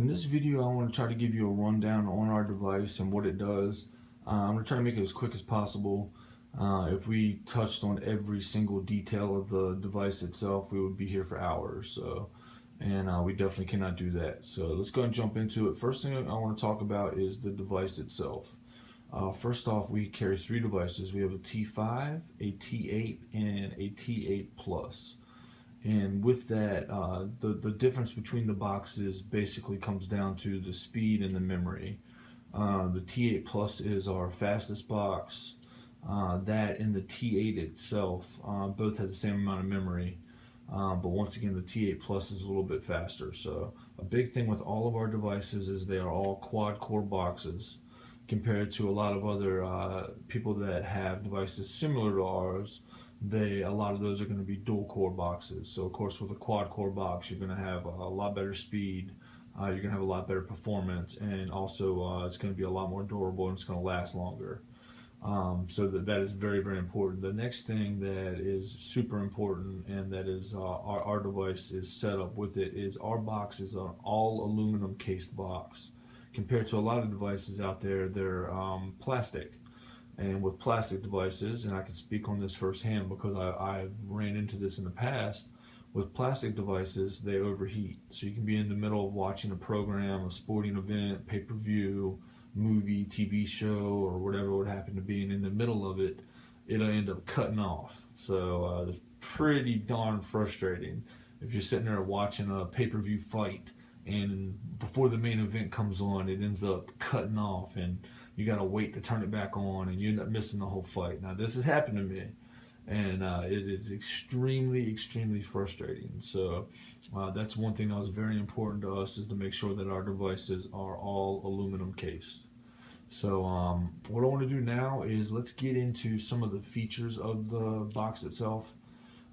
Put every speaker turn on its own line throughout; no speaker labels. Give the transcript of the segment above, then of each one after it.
In this video, I want to try to give you a rundown on our device and what it does. I'm going to try to make it as quick as possible. If we touched on every single detail of the device itself, we would be here for hours. And we definitely cannot do that. So let's go and jump into it. First thing I want to talk about is the device itself. First off, we carry three devices. We have a T5, a T8, and a T8 Plus. And with that, the difference between the boxes basically comes down to the speed and the memory. The T8 Plus is our fastest box. That and the T8 itself both have the same amount of memory. But once again, the T8 Plus is a little bit faster. So a big thing with all of our devices is they are all quad-core boxes compared to a lot of other people that have devices similar to ours. A lot of those are going to be dual core boxes. So of course with a quad core box you're going to have a lot better speed, you're going to have a lot better performance, and also it's going to be a lot more durable and it's going to last longer. So that is very, very important. The next thing that is super important, and that is our device is set up with it, is our box is an all aluminum cased box. Compared to a lot of devices out there, they're plastic. And with plastic devices, and I can speak on this firsthand because I ran into this in the past, with plastic devices, they overheat. So you can be in the middle of watching a program, a sporting event, pay-per-view, movie, TV show, or whatever it would happen to be, and in the middle of it, it'll end up cutting off. So it's pretty darn frustrating if you're sitting there watching a pay-per-view fight, and before the main event comes on, it ends up cutting off, and you gotta wait to turn it back on, and you end up missing the whole fight. Now this has happened to me, and it is extremely, extremely frustrating. So that's one thing that was very important to us, is to make sure that our devices are all aluminum cased. So what I want to do now is let's get into some of the features of the box itself.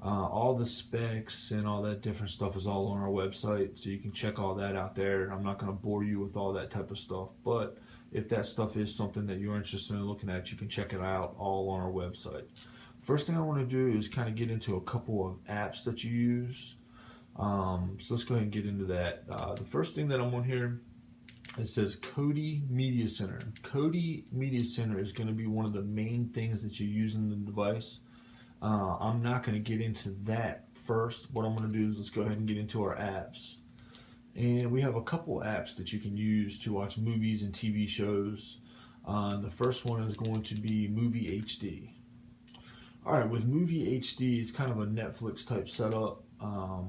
All the specs and all that different stuff is all on our website, so you can check all that out there. I'm not going to bore you with all that type of stuff, but if that stuff is something that you're interested in looking at, you can check it out all on our website. First thing I want to do is kind of get into a couple of apps that you use. So let's go ahead and get into that. The first thing that I'm on here, it says Kodi Media Center. Kodi Media Center is going to be one of the main things that you use in the device. I'm not going to get into that first. What I'm going to do is let's go ahead and get into our apps. And we have a couple apps that you can use to watch movies and TV shows. The first one is going to be Movie HD. Alright, with Movie HD, it's kind of a Netflix type setup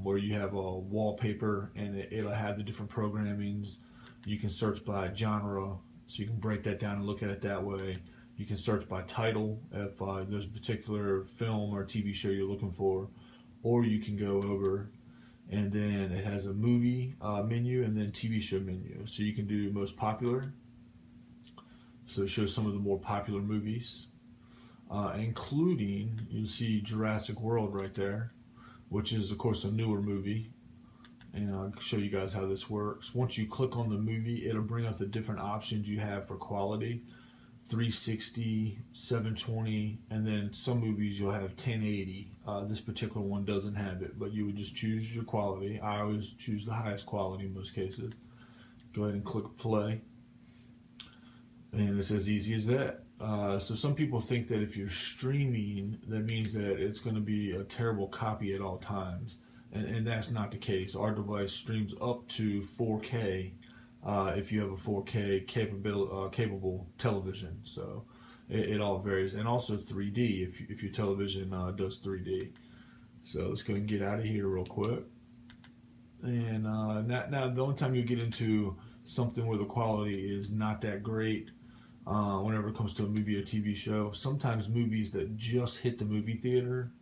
where you have a wallpaper and it'll have the different programmings. You can search by genre, so you can break that down and look at it that way. You can search by title if there's a particular film or TV show you're looking for, or you can go over and then it has a movie menu and then TV show menu. So you can do most popular, so it shows some of the more popular movies, including, you'll see Jurassic World right there, which is of course a newer movie. And I'll show you guys how this works. Once you click on the movie, it'll bring up the different options you have for quality. 360, 720, and then some movies you'll have 1080. This particular one doesn't have it, but you would just choose your quality. I always choose the highest quality in most cases. Go ahead and click play, and it's as easy as that. So some people think that if you're streaming, that means that it's going to be a terrible copy at all times, and that's not the case. Our device streams up to 4K if you have a 4K capable television. So it all varies, and also 3D if your television does 3D. So let's go and get out of here real quick. And now the only time you get into something where the quality is not that great, whenever it comes to a movie or TV show, sometimes movies that just hit the movie theater,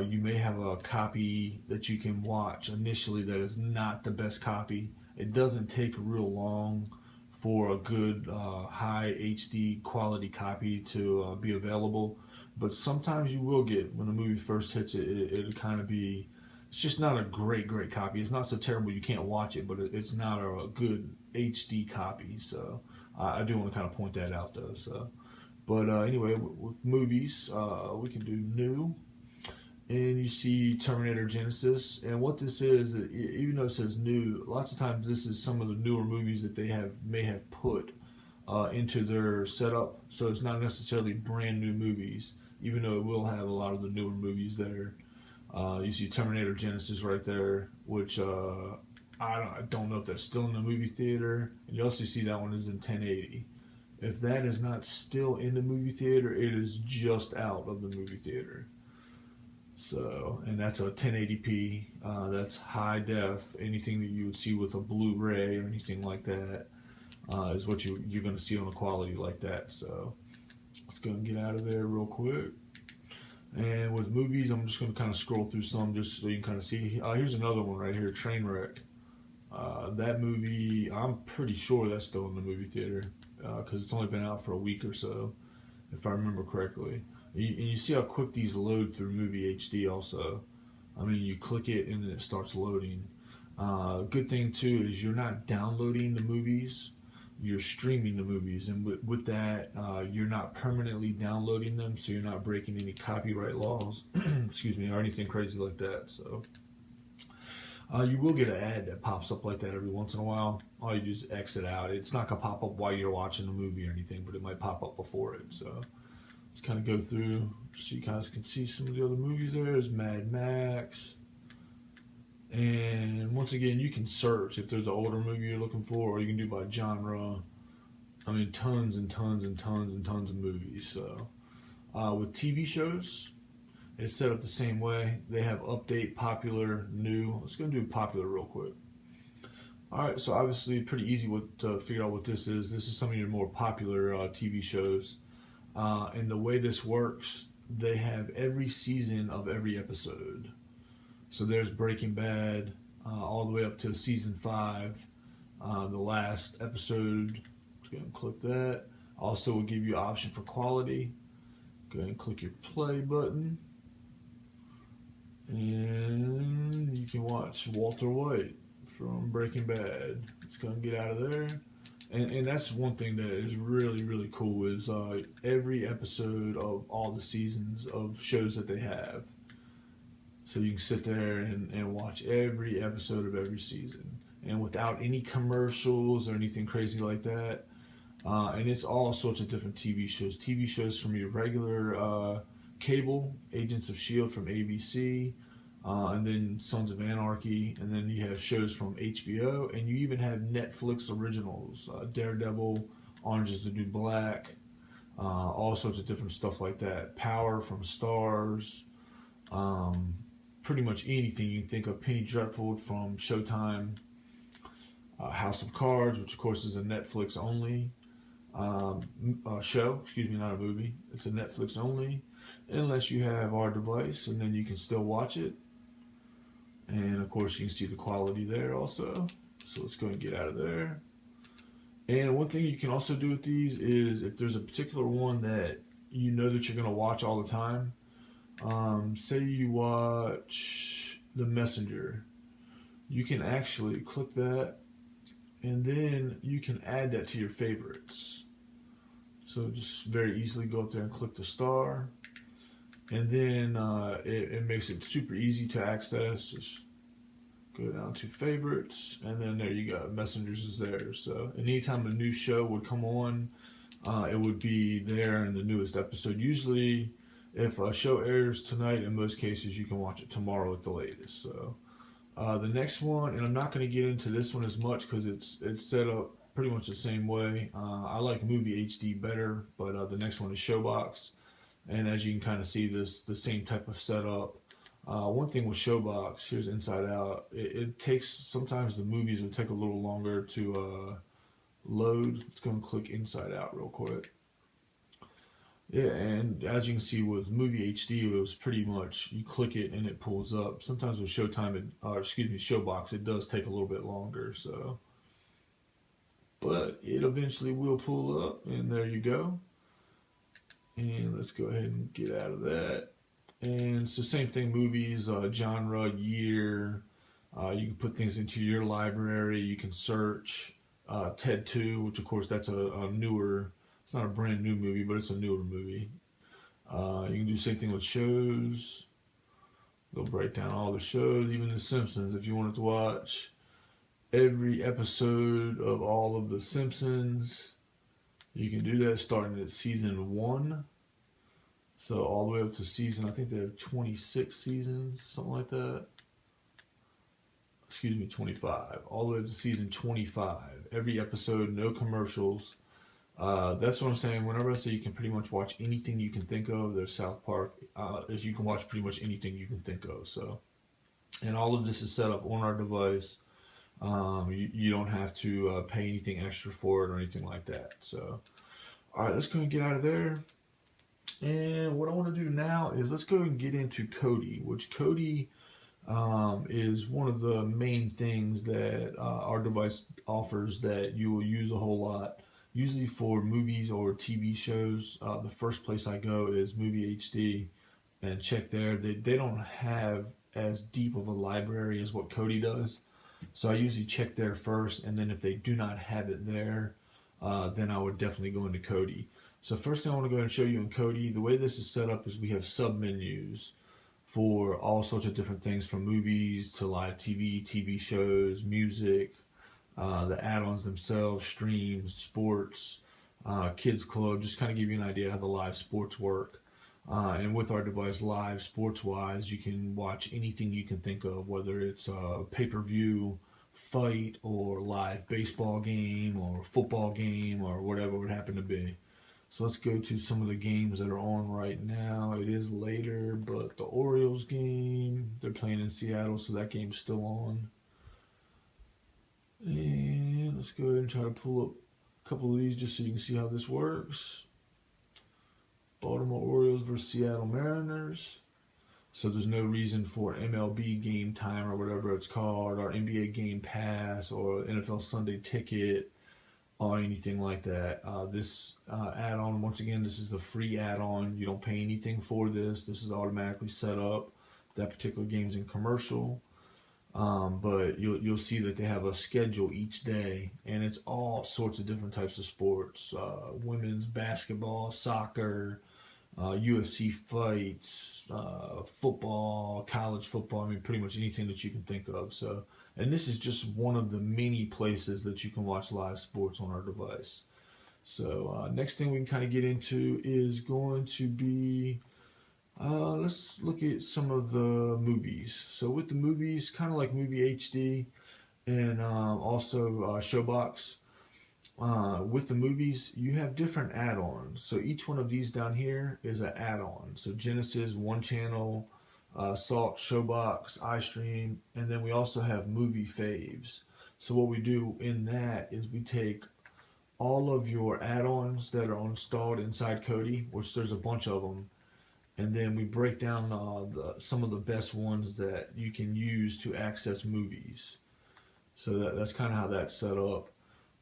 you may have a copy that you can watch initially that is not the best copy. It doesn't take real long for a good high HD quality copy to be available, but sometimes you will get, when the movie first hits it'll kind of be, it's just not a great copy. It's not so terrible you can't watch it, but it's not a good HD copy. So I do want to kind of point that out though. So, but anyway, with movies, we can do new. and you see Terminator Genesis. And what this is, even though it says new, lots of times this is some of the newer movies that they may have put into their setup. So it's not necessarily brand new movies, even though it will have a lot of the newer movies there. You see Terminator Genesis right there, which I don't know if that's still in the movie theater. And you also see that one is in 1080. If that is not still in the movie theater, it is just out of the movie theater. So, and that's a 1080p. That's high def. Anything that you would see with a Blu-ray or anything like that is what you're going to see on a quality like that. So, let's go and get out of there real quick. And with movies, I'm just going to kind of scroll through some just so you can kind of see. Here's another one right here, Trainwreck. That movie, I'm pretty sure that's still in the movie theater because it's only been out for a week or so, if I remember correctly. And you see how quick these load through Movie HD also. I mean, you click it and then it starts loading. Good thing too is you're not downloading the movies, you're streaming the movies, and with that, you're not permanently downloading them, so you're not breaking any copyright laws, excuse me, or anything crazy like that. So you will get an ad that pops up like that every once in a while. All you do is exit out. It's not gonna pop up while you're watching the movie or anything, but it might pop up before it. So let's kind of go through so you guys can see some of the other movies. There's Mad Max. And once again, you can search if there's an older movie you're looking for, or you can do by genre. I mean, tons and tons and tons and tons of movies. So, with TV shows, it's set up the same way. They have update, popular, new. Let's go and do popular real quick. All right, so obviously, pretty easy to figure out what this is. This is some of your more popular TV shows. And the way this works, they have every season of every episode. So there's Breaking Bad, all the way up to season 5, the last episode. Go ahead and click that. Also will give you an option for quality. Go ahead and click your play button. And you can watch Walter White from Breaking Bad. Let's go and get out of there. And that's one thing that is really, really cool is every episode of all the seasons of shows that they have. So you can sit there and watch every episode of every season. And without any commercials or anything crazy like that. And it's all sorts of different TV shows. TV shows from your regular cable, Agents of S.H.I.E.L.D. from ABC, and then Sons of Anarchy, and then you have shows from HBO, and you even have Netflix originals, Daredevil, Orange is the New Black, all sorts of different stuff like that. Power from Stars, pretty much anything you can think of. Penny Dreadful from Showtime, House of Cards, which of course is a Netflix only show, excuse me, not a movie. It's a Netflix only, unless you have our device, and then you can still watch it. And of course you can see the quality there also. So let's go and get out of there. And one thing you can also do with these is if there's a particular one that you know that you're going to watch all the time, say you watch The Messenger, you can actually click that and then you can add that to your favorites. So just very easily go up there and click the star, and then it makes it super easy to access. Just go down to favorites, and then there you go. Messengers is there. So anytime a new show would come on, it would be there in the newest episode. Usually, if a show airs tonight, in most cases, you can watch it tomorrow at the latest. So the next one, and I'm not going to get into this one as much because it's set up pretty much the same way. I like Movie HD better, but the next one is Showbox. And as you can kind of see, the same type of setup. One thing with Showbox, here's Inside Out. It takes, sometimes the movies will take a little longer to load. Let's go and click Inside Out real quick. Yeah, and as you can see with Movie HD, it was pretty much, you click it and it pulls up. Sometimes with Showbox, it does take a little bit longer, so. But it eventually will pull up, and there you go. And let's go ahead and get out of that. And so same thing, movies, genre, year. You can put things into your library. You can search Ted 2, which of course that's a newer, it's not a brand new movie, but it's a newer movie. You can do the same thing with shows. They'll break down all the shows, even The Simpsons. If you wanted to watch every episode of all of The Simpsons, you can do that starting at season 1. So all the way up to season, I think they have 26 seasons, something like that. Excuse me, 25. All the way up to season 25. Every episode, no commercials. That's what I'm saying. Whenever I say you can pretty much watch anything you can think of, there's South Park. You can watch pretty much anything you can think of. So, and all of this is set up on our device. You don't have to pay anything extra for it or anything like that. So, all right, let's go and get out of there. And what I want to do now is let's go and get into Kodi, which Kodi is one of the main things that our device offers that you will use a whole lot. Usually for movies or TV shows, the first place I go is Movie HD and check there. They don't have as deep of a library as what Kodi does. So I usually check there first, and then if they do not have it there, then I would definitely go into Kodi. So first thing I want to go ahead and show you in Kodi, the way this is set up is we have sub-menus for all sorts of different things, from movies to live TV, TV shows, music, the add-ons themselves, streams, sports, kids club, just kind of give you an idea how the live sports work. And with our device live sports wise, you can watch anything you can think of, whether it's a pay-per-view fight or live baseball game or football game or whatever it would happen to be. So let's go to some of the games that are on right now. It is later, but the Orioles game, they're playing in Seattle, so that game's still on. And let's go ahead and try to pull up a couple of these just so you can see how this works. Baltimore Orioles versus Seattle Mariners. So there's no reason for MLB Game Time or whatever it's called, or NBA Game Pass, or NFL Sunday Ticket, or anything like that. This add-on, once again, this is the free add-on. You don't pay anything for this. This is automatically set up. That particular game's in commercial. But you'll see that they have a schedule each day, and it's all sorts of different types of sports. Women's basketball, soccer, UFC fights, football, college football. I mean, pretty much anything that you can think of. So, and this is just one of the many places that you can watch live sports on our device. So, next thing we can kind of get into is going to be, let's look at some of the movies. So with the movies, kind of like Movie HD and also Showbox, with the movies, you have different add-ons. So each one of these down here is an add-on. So Genesis, One Channel, Salt, Showbox, iStream, and then we also have Movie Faves. So what we do in that is we take all of your add-ons that are installed inside Kodi, which there's a bunch of them, and then we break down some of the best ones that you can use to access movies. So that's kind of how that's set up.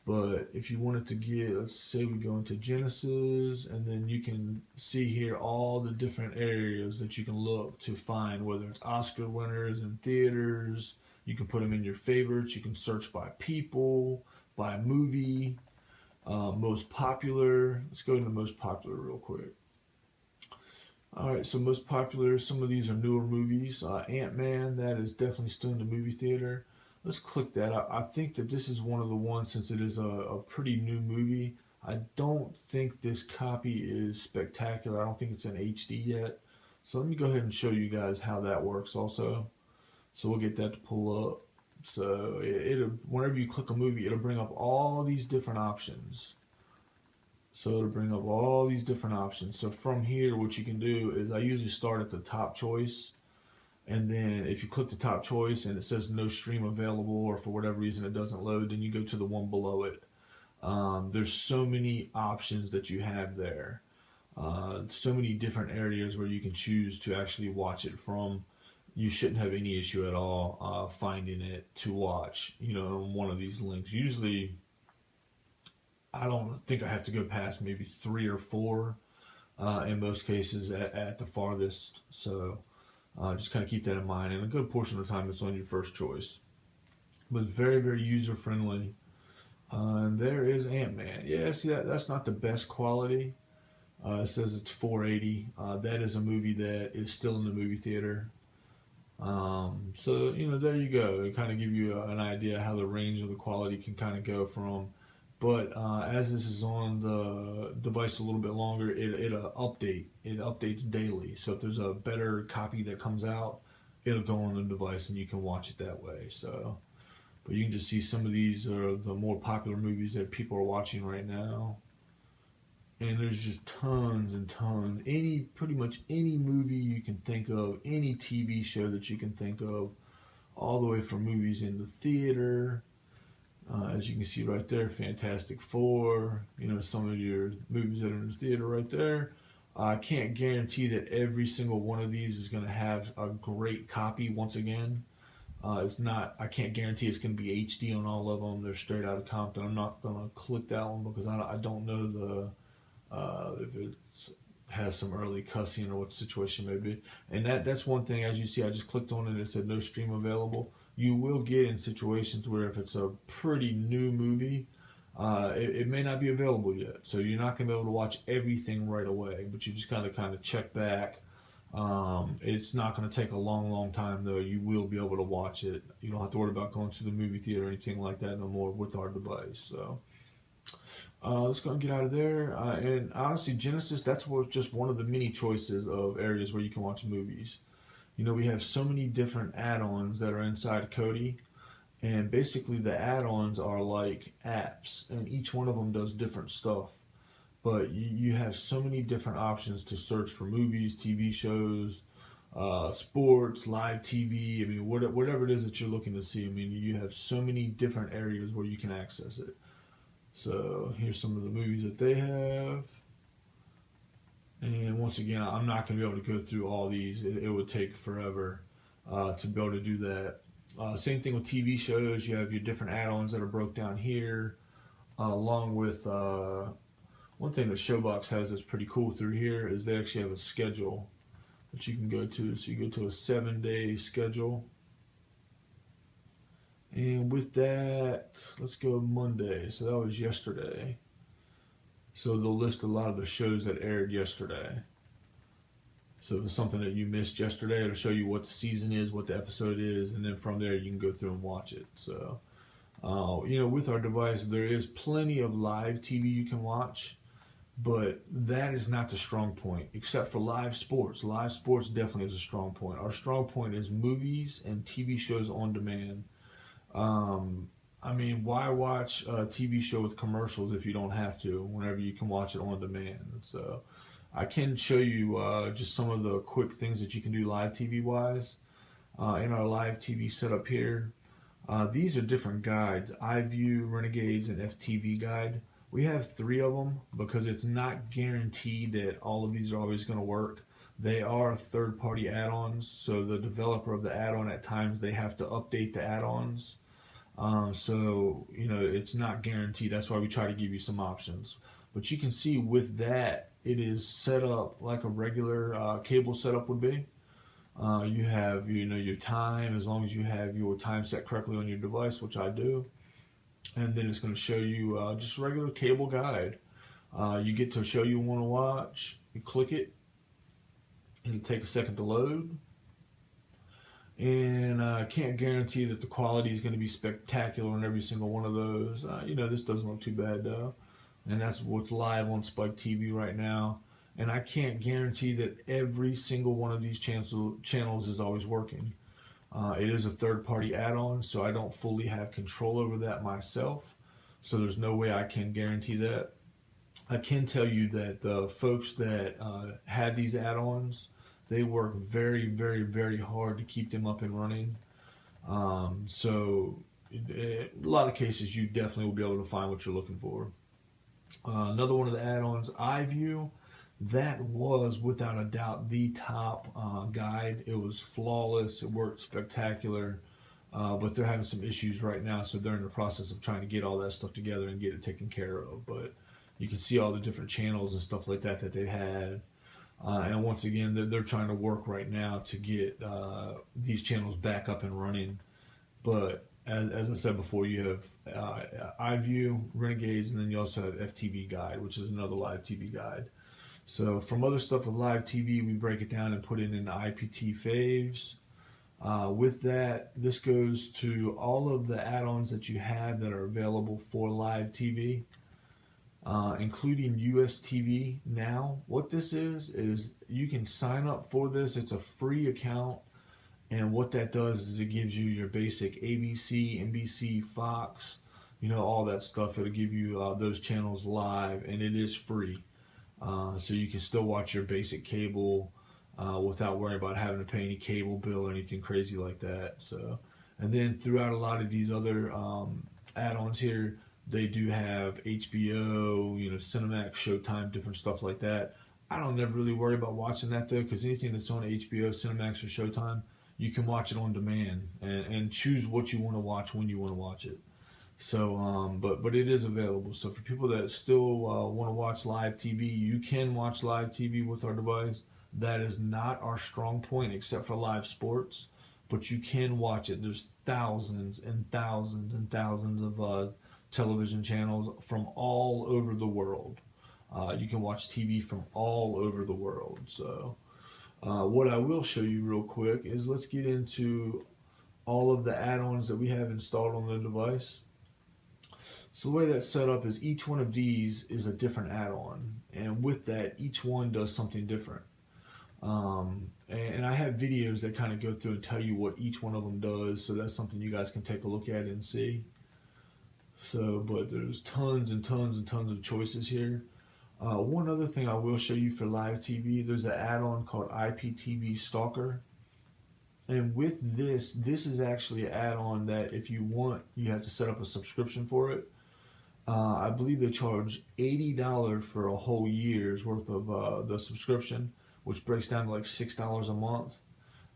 But if you wanted to get, let's say we go into Genesis, and then you can see here all the different areas that you can look to find, whether it's Oscar winners in theaters. You can put them in your favorites. You can search by people, by movie, most popular. Let's go into most popular real quick. All right, so most popular, some of these are newer movies. Ant-Man, that is definitely still in the movie theater. Let's click that. I think that this is one of the ones, since it is a pretty new movie. I don't think this copy is spectacular. I don't think it's in HD yet. So let me go ahead and show you guys how that works also. So we'll get that to pull up. So whenever you click a movie, it'll bring up all these different options. So it'll bring up all these different options. So from here, what you can do is I usually start at the top choice. And then if you click the top choice and it says no stream available, or for whatever reason it doesn't load, then you go to the one below it. There's so many options that you have there. So many different areas where you can choose to actually watch it from. You shouldn't have any issue at all finding it to watch, on one of these links. Usually, I don't think I have to go past maybe 3 or 4 in most cases at the farthest. So just kind of keep that in mind. And a good portion of the time it's on your first choice. But very, very user-friendly. And there is Ant-Man. Yeah, see, that's not the best quality. It says it's 480. That is a movie that is still in the movie theater. So, there you go. It kind of give you an idea how the range of the quality can kind of go from. But as this is on the device a little bit longer, it'll update. It updates daily. So if there's a better copy that comes out, it'll go on the device and you can watch it that way. So, but you can just see some of these are the more popular movies that people are watching right now. And there's just tons and tons. Pretty much any movie you can think of, any TV show that you can think of, all the way from movies in the theater. As you can see right there, Fantastic Four, some of your movies that are in the theater right there. I can't guarantee that every single one of these is going to have a great copy once again. It's not. I can't guarantee it's going to be HD on all of them. They're straight out of Compton. I'm not going to click that one because I don't know if it has some early cussing or what the situation may be. And that's one thing. As you see, I just clicked on it and it said no stream available. You will get in situations where if it's a pretty new movie, it may not be available yet. So you're not going to be able to watch everything right away, but you just kind of check back. It's not going to take a long time though. You will be able to watch it. You don't have to worry about going to the movie theater or anything like that no more with our device. So let's go and get out of there. And honestly, Genesis, just one of the many choices of areas where you can watch movies. We have so many different add-ons that are inside Kodi, and basically the add-ons are like apps, and each one of them does different stuff. But you have so many different options to search for movies, TV shows, sports, live TV. I mean, whatever it is that you're looking to see. I mean, you have so many different areas where you can access it. So here's some of the movies that they have. And once again, I'm not going to be able to go through all these. It would take forever to be able to do that. Same thing with TV shows. You have your different add-ons that are broke down here, along with one thing that Showbox has that's pretty cool through here is they actually have a schedule that you can go to. So you go to a 7-day schedule. And with that, let's go Monday. So that was yesterday. So they'll list a lot of the shows that aired yesterday. So if it's something that you missed yesterday, it'll show you what the season is, what the episode is, and then from there you can go through and watch it. So, with our device, there is plenty of live TV you can watch, but that is not the strong point, except for live sports. Live sports definitely is a strong point. Our strong point is movies and TV shows on demand. I mean, why watch a TV show with commercials if you don't have to, whenever you can watch it on demand? So I can show you just some of the quick things that you can do live TV wise. In our live TV setup here, these are different guides: iView, Renegades, and FTV guide. We have 3 of them because it's not guaranteed that all of these are always going to work. They are third-party add-ons, so the developer of the add-on at times they have to update the add-ons. So it's not guaranteed. That's why we try to give you some options. But you can see with that, it is set up like a regular cable setup would be. You have your time, as long as you have your time set correctly on your device, which I do. And then it's going to show you just a regular cable guide. You get to a show you want to watch. You click it. It'll take a second to load. And I can't guarantee that the quality is going to be spectacular on every single one of those. This doesn't look too bad though. And that's what's live on Spike TV right now. And I can't guarantee that every single one of these channels is always working. It is a third-party add-on, so I don't fully have control over that myself. So there's no way I can guarantee that. I can tell you that the folks that have these add-ons, they work very, very, very hard to keep them up and running. So in a lot of cases, you definitely will be able to find what you're looking for. Another one of the add-ons, iView, that was without a doubt the top guide. It was flawless. It worked spectacular. But they're having some issues right now, so they're in the process of trying to get all that stuff together and get it taken care of. But you can see all the different channels and stuff like that they had. And once again, they're trying to work right now to get these channels back up and running. But as I said before, you have iView, Renegades, and then you also have FTV Guide, which is another live TV guide. So from other stuff with live TV, we break it down and put it in the IPT faves. With that, this goes to all of the add-ons that you have that are available for live TV, including US TV Now. What this is you can sign up for this. It's a free account, and what that does is it gives you your basic ABC, NBC, Fox, all that stuff. It'll give you those channels live, and it is free. So you can still watch your basic cable without worrying about having to pay any cable bill or anything crazy like that. So, and then throughout a lot of these other add-ons here, they do have HBO, Cinemax, Showtime, different stuff like that. I don't never really worry about watching that though, because anything that's on HBO, Cinemax, or Showtime, you can watch it on demand and choose what you want to watch when you want to watch it. So, but it is available. So for people that still want to watch live TV, you can watch live TV with our device. That is not our strong point, except for live sports. But you can watch it. There's thousands and thousands and thousands of television channels from all over the world. You can watch TV from all over the world. So, what I will show you real quick is let's get into all of the add-ons that we have installed on the device. So the way that's set up is each one of these is a different add-on, and with that, each one does something different. And I have videos that kind of go through and tell you what each one of them does, so that's something you guys can take a look at and see. So, but there's tons and tons and tons of choices here. One other thing I will show you for live TV, there's an add-on called IPTV Stalker. And with this is actually an add-on that if you want, you have to set up a subscription for it. I believe they charge $80 for a whole year's worth of the subscription, which breaks down to like $6 a month.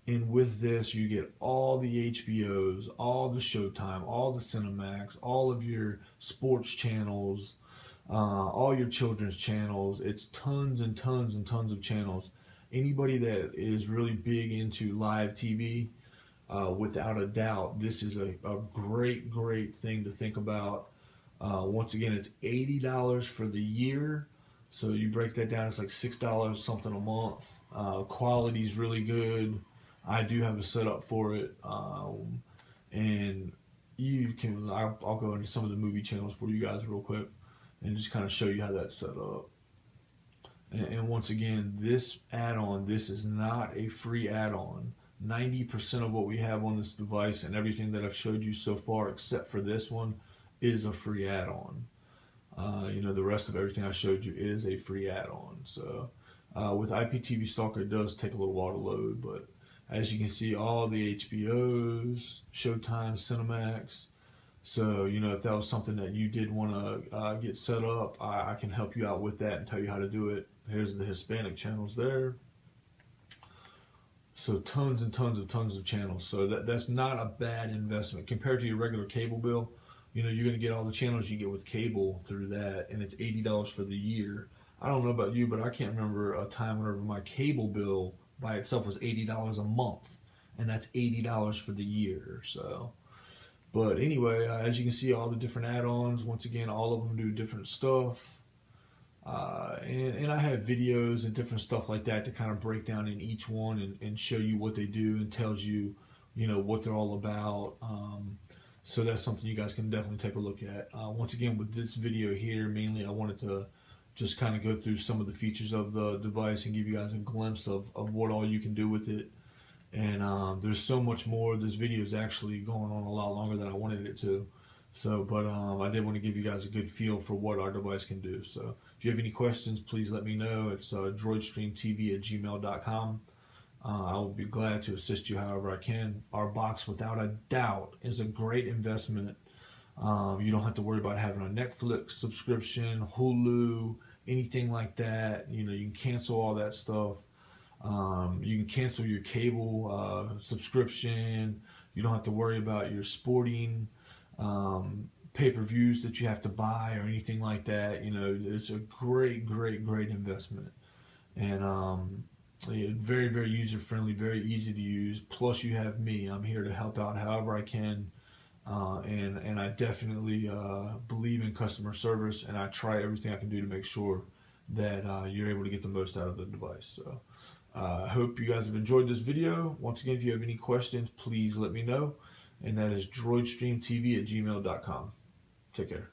And with this, you get all the HBOs, all the Showtime, all the Cinemax, all of your sports channels, all your children's channels. It's tons and tons and tons of channels. Anybody that is really big into live TV, without a doubt, this is a great, great thing to think about. Once again, it's $80 for the year. So you break that down, it's like $6 something a month. Quality's really good. I do have a setup for it. And you can, I'll go into some of the movie channels for you guys real quick and just kind of show you how that's set up. And once again, this add-on, this is not a free add-on. 90% of what we have on this device and everything that I've showed you so far, except for this one, is a free add-on. The rest of everything I showed you is a free add-on. So with IPTV Stalker, it does take a little while to load, but as you can see, all the HBOs, Showtime, Cinemax. So, if that was something that you did want to get set up, I can help you out with that and tell you how to do it. Here's the Hispanic channels there. So tons and tons of channels. So that's not a bad investment compared to your regular cable bill. You're going to get all the channels you get with cable through that, and it's $80 for the year. I don't know about you, but I can't remember a time whenever my cable bill by itself was $80 a month, and that's $80 for the year. So, but anyway, as you can see, all the different add-ons, once again, all of them do different stuff. And I have videos and different stuff like that to kind of break down in each one and show you what they do and tells you, what they're all about. So that's something you guys can definitely take a look at. Once again, with this video here, mainly I wanted to just kind of go through some of the features of the device and give you guys a glimpse of what all you can do with it. And there's so much more. This video is actually going on a lot longer than I wanted it to. So, but I did want to give you guys a good feel for what our device can do. So if you have any questions, please let me know. It's droidstreamtv@gmail.com. I will be glad to assist you however I can. Our box, without a doubt, is a great investment. You don't have to worry about having a Netflix subscription, Hulu, anything like that. You can cancel all that stuff. You can cancel your cable subscription. You don't have to worry about your sporting pay-per-views that you have to buy or anything like that. It's a great investment. And very, very user-friendly, very easy to use. Plus, you have me. I'm here to help out however I can. And I definitely believe in customer service, and I try everything I can do to make sure that you're able to get the most out of the device. So I hope you guys have enjoyed this video. Once again, if you have any questions, please let me know. And that is droidstreamtv@gmail.com. Take care.